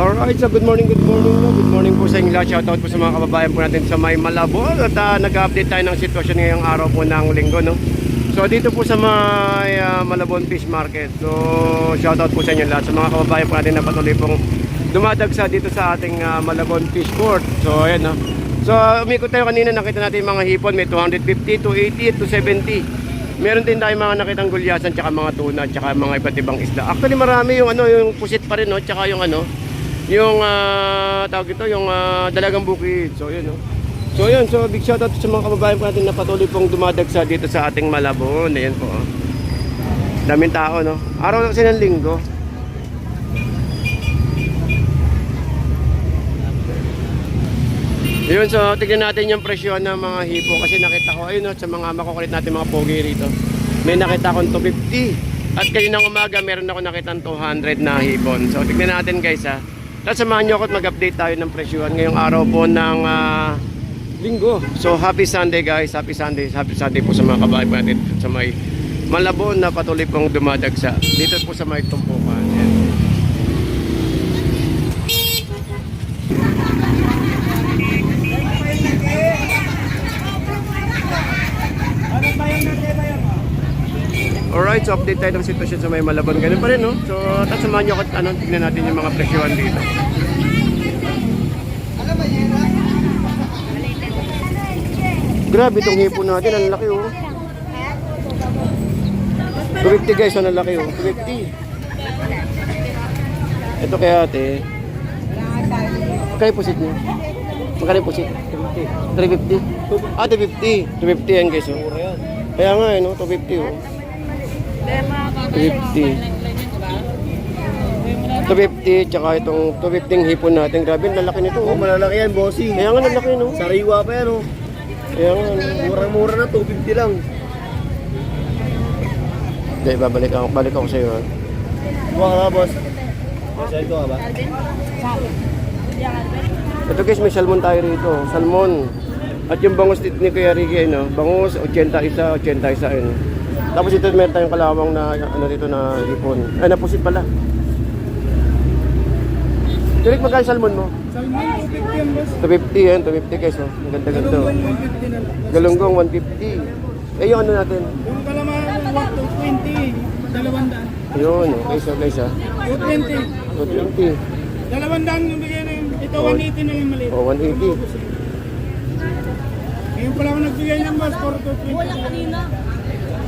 Alright, so good morning no? Good morning po sa inyo lahat. Shoutout po sa mga kababayan po natin sa may Malabon. At nag-update tayo ng sitwasyon ngayong araw po ng linggo, no? So dito po sa may Malabon Fish Market. So shoutout po sa inyo lahat, sa mga kababayan po natin na patuloy pong dumadagsa dito sa ating Malabon Fish Court. So ayan, no? So umikot tayo kanina, nakita natin mga hipon. May 250 to 80 to 70. Meron din tayong mga nakitang gulyasan, tsaka mga tuna, tsaka mga iba't ibang isda. Actually marami yung yung pusit pa rin, no? Tsaka yung yung tawag ito, yung dalagang bukid. So yun, no? So yun, so big shoutout sa mga kababayan po natin na patuloy pong dumadagsa dito sa ating Malabon. Ayan po, oh. Daming tao, no? Araw kasi ng linggo. Yun, so tignan natin yung presyo ng mga hipo. Kasi nakita ko, ayun, no, sa mga makukulit natin mga pogi rito, may nakita akong 250. At kaninang umaga meron ako nakitang 200 na hipon. So tignan natin, guys, ha. Tapos samahan nyo ako at mag-update tayo ng presyuhan ngayong araw po ng linggo. So happy Sunday, guys. Happy Sunday po sa mga kababayan natin sa may Malabon na patuloy pong dumadagsa dito po sa may tumpukan. Ayan. Alright, so update tayo ng sitwasyon sa may Malabon. Ganun pa rin, no? So tapos samahan nyo ako at tignan natin yung mga presyuhan dito. Grabe itong hipon natin, ang laki, oh. 250, guys, ang laki, oh. 250. Ito kaya ate. Kaya pusit niyo? Magkano yung pusit? 350. Ah, 250. 250 yan, guys, oh. Kaya nga, no? 250, oh. 250, tsaka itong 250 hipon natin. Grabe, lalaki nito, oh. Malalaki yan, bossing. Kaya nga, lalaki, no? Sariwa pa yan, oh. Kaya nga, Murang-mura na, 250 lang. hindi, balik ako sa'yo, ha? Buka ka, boss. Saan ko ka ba? Ito, guys, may salmon tayo rito. Salmon. At yung bangus dito ni Kuya Ricky, no? Bangus, 81, 81, ayun. Tapos ito, meron tayong kalawang na, dito na hipon. Ay, napusit pala. Direk, magkano salmon mo? Salmon, 250 yan, boss. 250 yan, 250 guys, oh. Ang ganda-ganda, oh. 150 na lang. Galunggong, 150. Eh, yung ano natin? Yung kalaman, 220. 200. Yun, okay, so guys, ha. 220. 220. 200 yung bigay na yun. Ito, 180 na yung maliit. Oh, 180. Ngayon pala ako nagbigay ng boss, for 220. Wala kanina.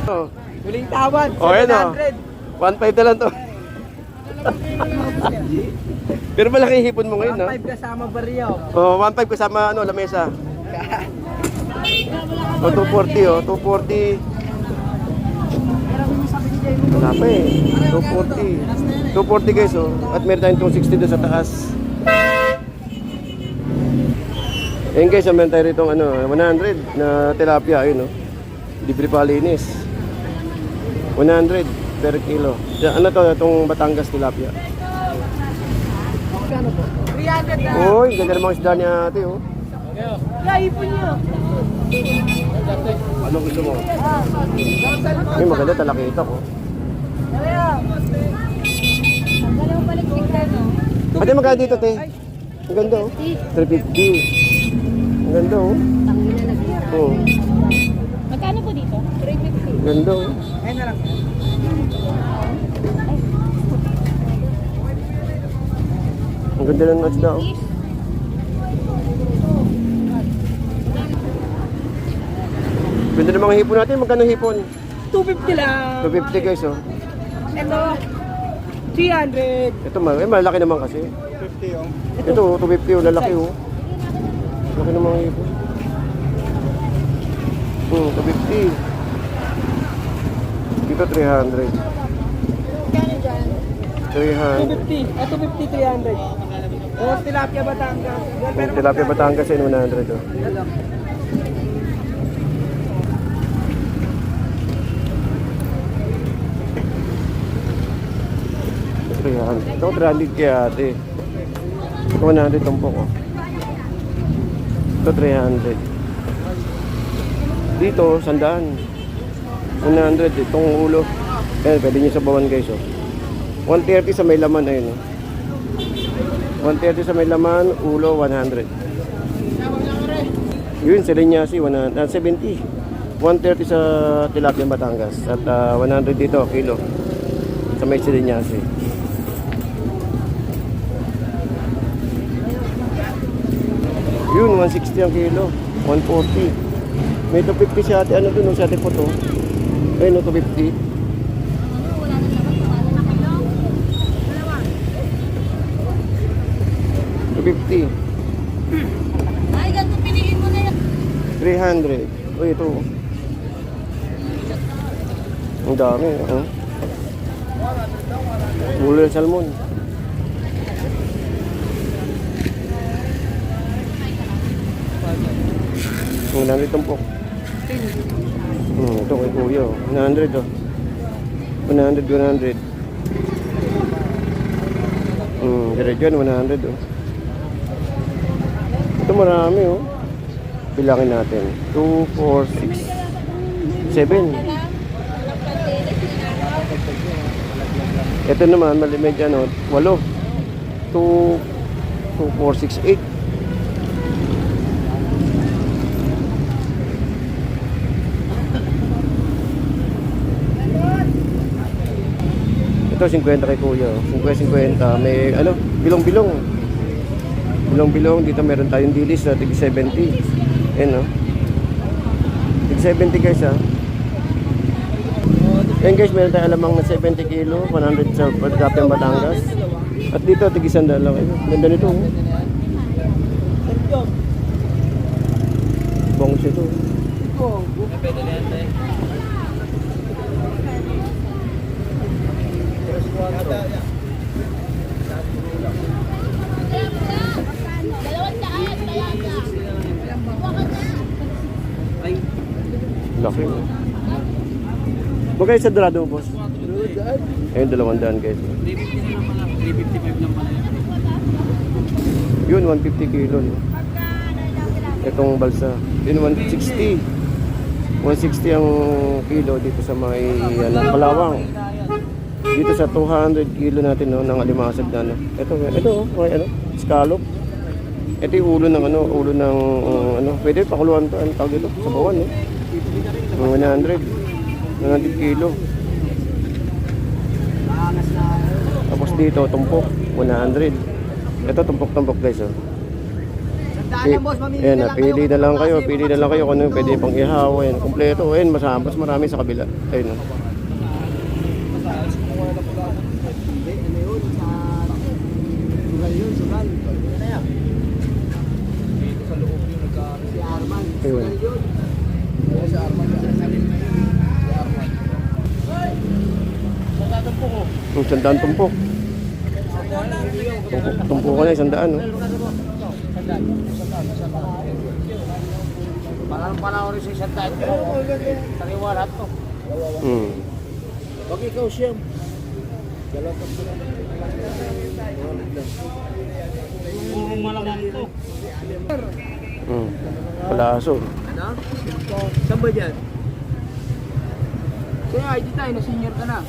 Oh. Huling tawad, Oh, ayan, oh. 1.5 na lang to. Pero malaki yung hipon mo ngayon, no? 1.5 kasama bariyaw. Oh, 1.5 kasama lamesa. Oh, 240, oh, 240. Wala pa eh. 240. 240, guys, oh. At meron tayong 260 doon sa taas. Ayun, guys, meron tayo rito 100 na tilapia, ayun, oh. Libre pa linis. 100 per kilo. Ano to, itong Batangas tilapia. 300 na. Uy, ganda ng mga isda niya ate, oh. Laipon niyo. Ano gusto mo? May maganda talakita ko. Ate, magkano dito, te? Ang ganda, oh. 350. Ang ganda, oh. Oh. Magkano po dito? 350. Ang ganda, oh. Ayun na lang. Ang ganda ng isda, oh. Ganda ng mga hipon natin. Magkano hipon? 250 lang. 250, guys, oh. Ito, 300. Ito, malaki naman kasi. 50 yung. Ito, 250, oh. Lalaki, oh. Laki ng mga hipon. 250. Dito 300. Magkano dyan? 300. 250. 250, 300. O, tilapia Batangas. Yung tilapia Batangas yun, 100, oh. Ito 300 kaya ate. Ito 100 tumpok, oh. Ito 300. Dito 100. 100 itong ulo. Ayan, pwede nyo sabawan, guys, oh. 130 sa may laman, ayun, oh. 130 sa may laman, ulo 100. Yun, sa Linyasi, 70. 130 sa Tilapia Batangas at 100 dito, kilo. Sa may Linyasi. Yun, 160 ang kilo. 140. May 250 si ate, ano dun, si ate po to. Ayun, 250. 250. Ay, ganito piliin mo na yan. 300. Uy, ito. Ang dami. Oh. Bulol salmon. Ang 100 tumpok. Ito kay Kuya. 100 oh. 100, 100. Diretso yan, 100 oh. Ito marami oh. Bilangin natin. 2, 4, 6, 7. Ito naman, malimit ano, 8. 2, 4, 6, 8. Ito 50 kay Kuya. 50. May ano, bilong-bilong. Bilong-bilong. Dito meron tayong dilis na tig 70. Ayan, no? Tig 70 guys, ha. Ayan guys, meron tayong alamang na 70 kilo, 100 sa Tilapia Batangas. At dito, tig 100 lang. Ganda nito, oh. Bongs ito. Laki mo. Magkano sa dorado mo, boss? Ayun, 200 guys. 355 lang pala Yun, yun. 150 kilo. No? Itong balsa. Yun, 160. 160 ang kilo dito sa may Palawang. Dito sa 200 kilo natin no, ng alimasag na ano. Ito oh, may ano, scallop. Ito yung ulo ng ulo ng pwede pakuluan to, ano tawag dito, sa bawan no. 100 kilo. Tapos dito tumpok 100. Ito tumpok guys oh. Ayan, pili na lang kayo kung ano yung pwede pang ihaw. Ayan, kompleto. Ayan, mas marami sa kabila. Ayun oh. Ayun. Ang sandaan tumpok. Tumpok ko na yung sandaan. No? Parang panahon rin sa isang tayo. Tariwa lahat to. Pag ikaw siyam. Puro malaman to. Palaso. Ano? Saan ba dyan? Kaya ID tayo, na senior ka na.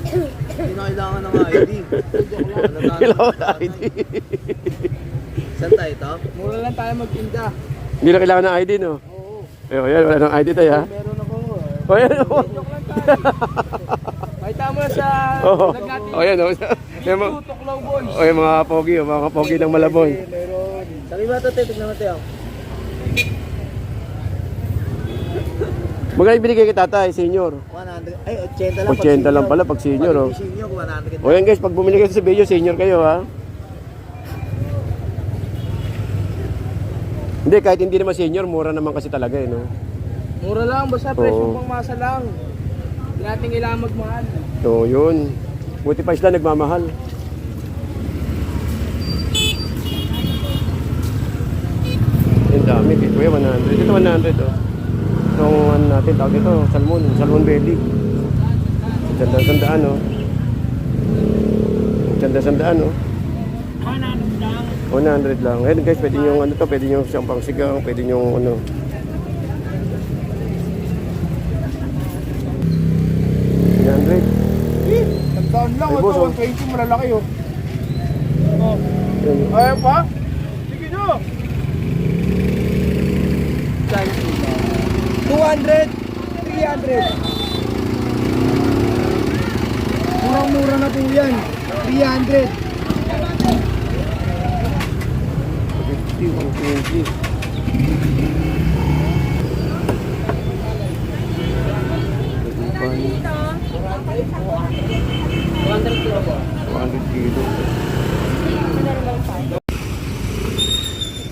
Hindi na kailangan ng ID. Kailangan ng ID. Saan tayo ito? Mura lang tayo magtinda. Hindi na kailangan ng ID, no? Oo. Pero yan, wala ng ID tayo, ha? Meron ako. O, yan, o. Joke lang tayo. Makita mo na sa Oo. vlog natin. O, yan, o. Yan, Big Two, Tuklaw Boys. o, yung mga pogi ng Malabon. Meron. Sabi ba ito, tignan natin ako. Magkano binigay kay tatay, senior? 100. Ay, 80 lang. 80 lang pala pag senior, oh. Pag senior, 100. O yan guys, pag bumili kayo sa video, senior kayo, ha? Hindi, kahit hindi naman senior, mura naman kasi talaga, eh, no? Mura lang, basta Oo. presyo pang masa lang. Hindi natin kailangan magmahal. So, yun. Buti pa sila nagmamahal. Yung dami, dito yan, 100. Dito 100, oh. Itong ano natin, tawag ito, salmon belly. Sandaan, oh. Sandaan, oh. 100 lang. Ayun guys, pwede nyo ano to, pwede nyo siyang pangsigang, pwede nyo ano. $100. Nagdaan lang, Ay, ito, boss, oh. 120, malalaki oh. Ayaw pa? Sige no! 200, 300. Murang-mura na po yan. 300. 50, 120.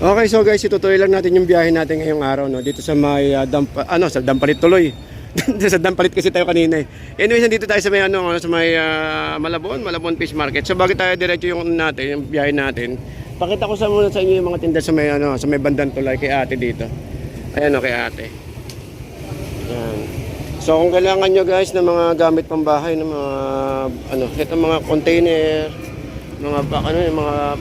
Okay, so guys, itutuloy lang natin yung biyahe natin ngayong araw, no? Dito sa may sa Dampalit tuloy. Sa Dampalit kasi tayo kanina eh. Anyways, nandito tayo sa may sa may Malabon Fish Market. So bago tayo diretso yung natin, yung biyahe natin. Pakita ko muna sa inyo yung mga tinda sa may sa may bandang tulay kay Ate dito. Ayan kay Ate. Ayan. So kung kailangan nyo guys ng mga gamit pambahay, ng mga ito mga container, mga yung mga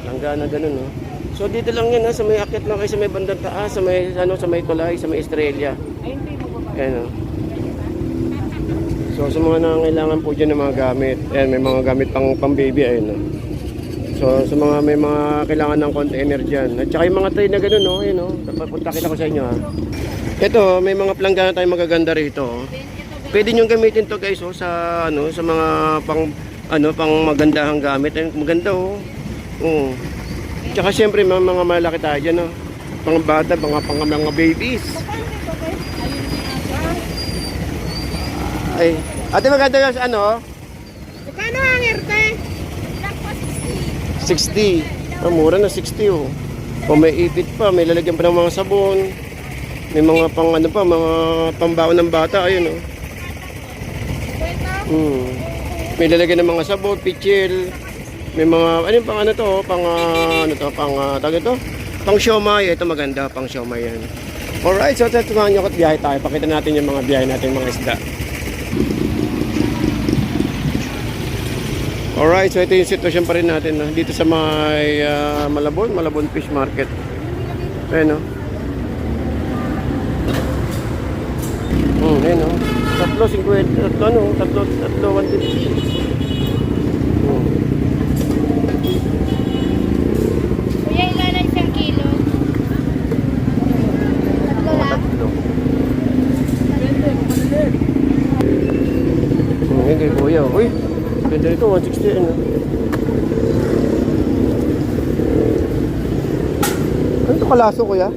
langgana ganun, no. So dito lang yan sa may akit lang kayo sa may bandang taas, sa may sa may tulay, sa may Estrella. Ayan, no. So sa mga nangangailangan po diyan ng mga gamit, ayan, may mga gamit pang baby, ayun, no. So sa mga may mga kailangan ng container diyan. At saka yung mga tray na ganoon, no, ayun, no. Papunta kita ko sa inyo, ha. Ito, may mga planggana tayong magaganda rito, oh. Pwede niyo gamitin to guys, sa sa mga pang magandahang gamit. Ayun, maganda, oh. Oo. Tsaka syempre mga malaki tayo dyan, no? Pang bata, mga babies. Ay, ate maganda yung Kano ang erte? 60. Mura na 60, oh. O may ipit pa, may lalagyan pa ng mga sabon. May mga mga pambaon ng bata, ayun, oh. May lalagyan ng mga sabon, pichil. May mga pang siomay. Ito maganda, pang siomay yan. Alright, so tumahan nyo at biyahe tayo. Pakita natin yung mga biyahe natin, mga isda. Alright, so ito yung sitwasyon pa rin natin, no? Dito sa may Malabon Fish Market. Ayan, no? Ayan, no? 3.50, 150. Kuya, ilan siyang kilo? Tatlo lang. Ayan kay Kuya. Uy, ganda rito, 160 yan. Ano ito kalaso, Kuya?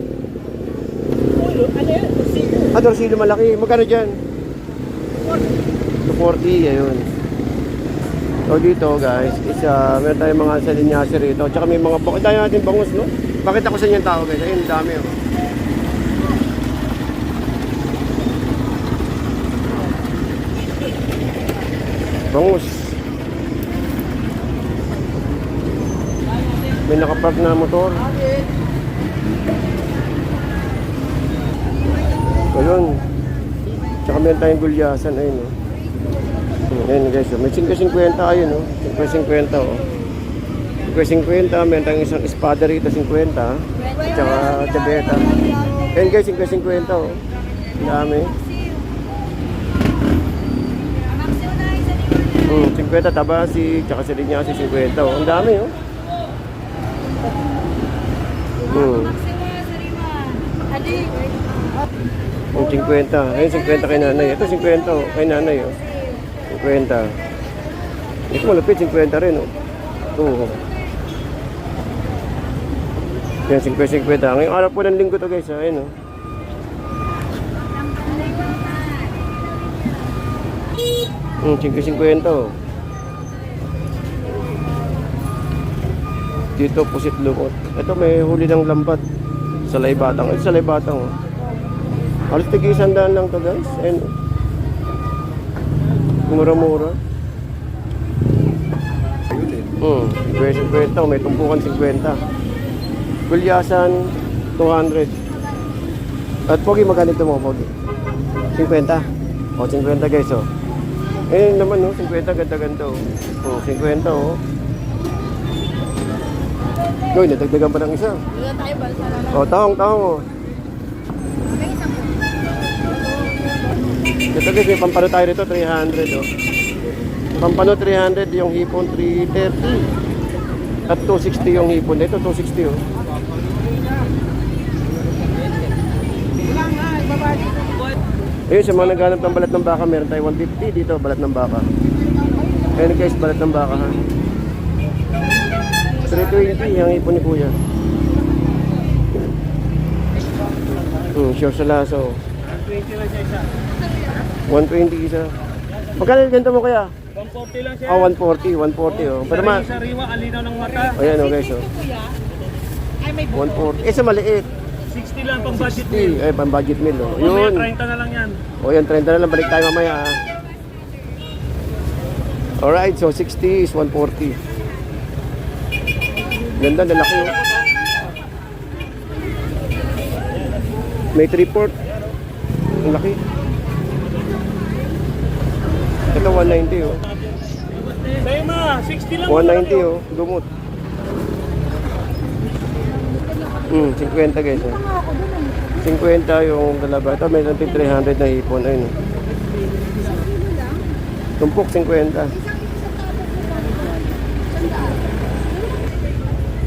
Dorsilo malaki. Magkano dyan? 240, ayun. So dito guys, meron tayong mga salinyasi rito. Tsaka may mga bakit tayo natin bangus, no? Bakit ako sa inyo tao guys? Ayun, dami, oh. Bangus. May nakapark na motor. Ayun. Tsaka meron tayong gulyasan, ayun, no? Ayun guys, may 5.50 ayun, no? 5.50, oh. 5.50, meron tayong isang espada rito, 50. Tsaka tabeta. Ayun guys, 5.50, oh. Ang dami. 50 tabasi, tsaka silinyasi 50, oh. Ang dami, oh. Yung 50. Ayun, 50 kay nanay. Ito 50, oh. Kay nanay, oh. 50. Ito malapit, 50 rin, oh. Oo. Yan, 50. Ngayong araw po ng linggo to guys, ayun, oh. Hmm, 50, oh. Dito, pusit lukot. Ito, may huli ng lambat. Sa Laybatang. Ito sa Laybatang, oh. Halos tig-100 lang to guys. Ayun, oh. Mura-mura. 50, may tumpukan 50. Gulyasan 200. At Pogi, magkano ito mo, Pogi? 50. O, 50 guys, oh. Eh naman, oh, 50, ganda-ganda, oh. Oh, 50, oh. Uy, nadagdagan pa ng isa. Ilan tayo ba? Oh, tahong, oh. Ito guys, may pampano tayo rito, 300, oh. Pampano 300, yung hipon 330. At 260 yung hipon. Ito 260 oh. Ayun, sa mga naghanap ng balat ng baka, meron tayo 150 dito, balat ng baka. Ayun guys, balat ng baka ha. 320 yung hipon ni kuya. Sure sa laso. 120 isa. Magkano yung ganito mo kaya? 140 lang siya. 140 oh. Pero Pero yung sariwa, alinaw ng mata. ayan oh guys oh. 140. Sa maliit. 60 lang pang budget meal. Pang budget meal oh. Mamaya Yun. 30 na lang yan. O yan, 30 na lang. Balik tayo mamaya ah. Alright, so 60 is 140. Ganda, lalaki oh. May 3/4. Ang laki. Ito 190 oh. Sa'yo ma, 60 lang. 190 oh, dumot. 50 guys oh. 50 yung dalawa. Ito may 300 na hipon. Ayun oh. Tumpok 50.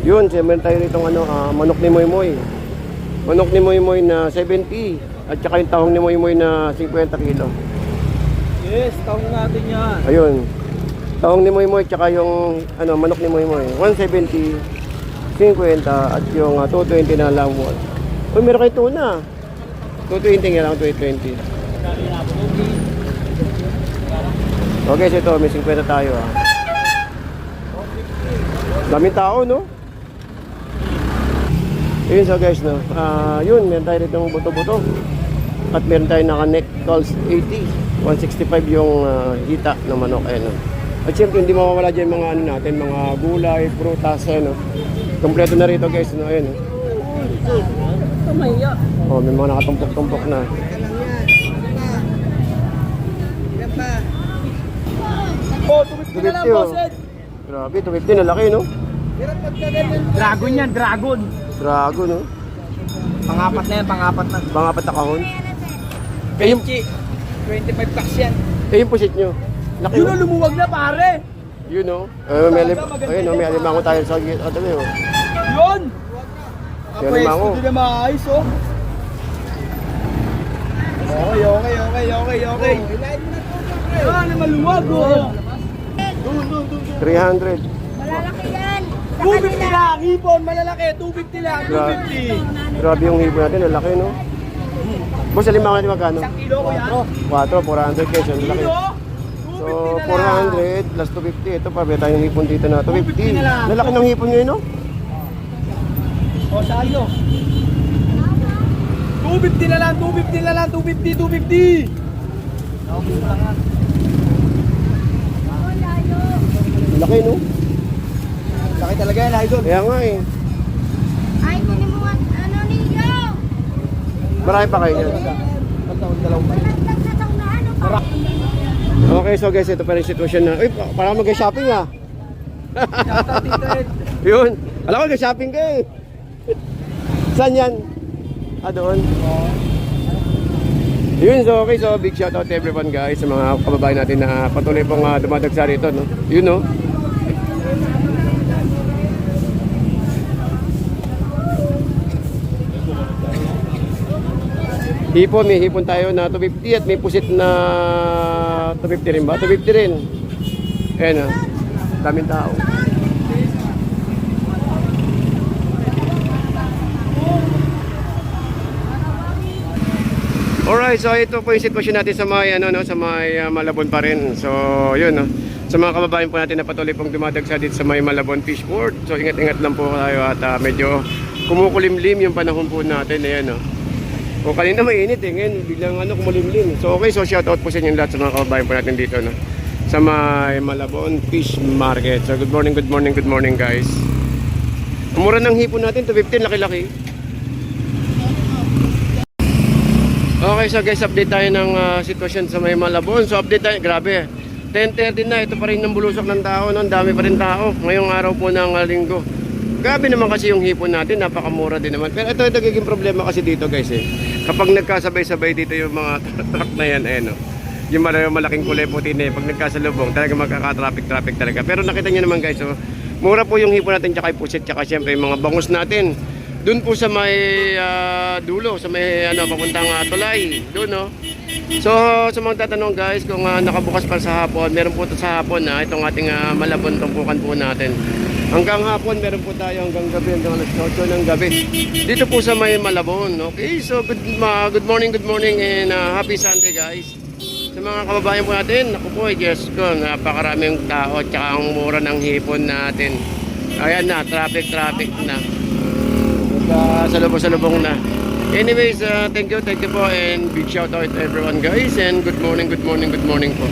Yun, meron tayo ritong manok ni Moy Moy. Manok ni Moy Moy na 70. At saka yung tahong ni Moy Moy na 50 kilo. Yes, taong natin yan. Ayun. Tahong ni Moy Moy tsaka yung manok ni Moy Moy. 170, 50 at yung 220 na lang. Uy, meron kayo tuna. 220 nga lang, 220. Okay, so ito, may 50 tayo ah. Daming tao, no? Yun so guys, no? Yun, meron tayo rito ng buto-buto. At meron tayo naka-neck calls 80. 165 yung hita ng manok, no? At syempre, hindi mawawala dyan mga natin, mga gulay, prutas, no? Kompleto na rito guys, no? Ayun, no? Tumaya. Oh, may mga nakatumpok-tumpok na. Oh, 250 na lang, 250 boss oh. Ed. Grabe, 250 na laki, no? Dragon yan, dragon. Dragon, no? Pangapat na yan, pangapat na. Pangapat na kahon. Benchi, 25 packs yan. Yung pusit nyo. Laki, Yun no? ang lumuwag na pare. Yun, no? Ayun, no? May alimango tayo sa tabi, oh. Yun. May alimango. Hindi na maayos, oh. Okay. Yan, maluwag, oh. Doon. 300. Malalaki yan. Sa 250 kanila. lang, hipon, malalaki. 250 lang, 250. Grabe yung hibo natin, ang laki, no? Boss, alimango natin magkano? 1 kilo ko yan. 4, 400 pesos, ang laki. Kilo? So, 250 na lang. 400 plus 250. Ito pa, may tayong hipon dito na 250 na lang. 250. Lalaki ng hipon ngayon, no? O, sa'yo. 250 na lang, 250. Laki, no? Laki talaga yan, idol. Kaya nga, eh. Ay, kunin mo ninyo. Marami pa kayo dyan. Malagdag sa taon na ano pa. Okay, so guys, ito pa rin yung sitwasyon na. Uy, para mag-shopping, ah. Shoutout, Tito Ed. Yun. Alam ko, mag-shopping ka, eh. Saan yan? Doon. Yun, so okay, so big shout out to everyone guys, sa mga kababayan natin na patuloy pong dumadagsa rito, no? Yun, no? Hipon, may hipon tayo na 250 at may pusit na 250 rin ba? 250 rin. Ayan, daming tao. Alright, so ito po yung sitwasyon natin sa may sa may Malabon pa rin. So, yun, no. Sa mga kababayan po natin na patuloy pong dumadagsa dito sa may Malabon Fish Port. So, ingat-ingat lang po tayo at medyo kumukulimlim yung panahon po natin. Ayan, no. O kanina mainit ngayon biglang kumulimlim. So, okay, so shout out po sa inyo lahat sa mga kababayan po natin dito, no. Sa may Malabon Fish Market. So, good morning guys. Ang mura ng hipon natin, 250, laki-laki. Okay, so guys, update tayo ng sitwasyon sa may Malabon. So update tayo, grabe 10:30 na, ito pa rin ng bulusok ng tao, no? Dami pa rin tao ngayong araw po ng linggo. Grabe naman kasi yung hipon natin, napakamura din naman. Pero ito nagiging problema kasi dito guys, kapag nagkasabay-sabay dito yung mga truck na yan, no? Yung malaking kulay puti na pag nagkasalubong, talaga magkaka-traffic talaga. Pero nakita nyo naman guys, Mura po yung hipon natin tsaka yung pusit tsaka siyempre yung mga bangus natin. Doon po sa may dulo, sa may papuntang Tulay, doon no. So sa mga tatanong guys kung nakabukas pa sa hapon, meron po ito sa hapon itong ating Malabon tumpukan po natin. Hanggang hapon meron po tayo hanggang gabi, hanggang alas 8 ng gabi. Dito po sa may Malabon. Okay, so good morning and happy Sunday guys. Sa mga kababayan po natin, naku po, Diyos ko, napakaraming tao at saka ang mura ng hipon natin. Ayan na, traffic na. Salubong na. Anyways, thank you po and big shout out to everyone guys and good morning po.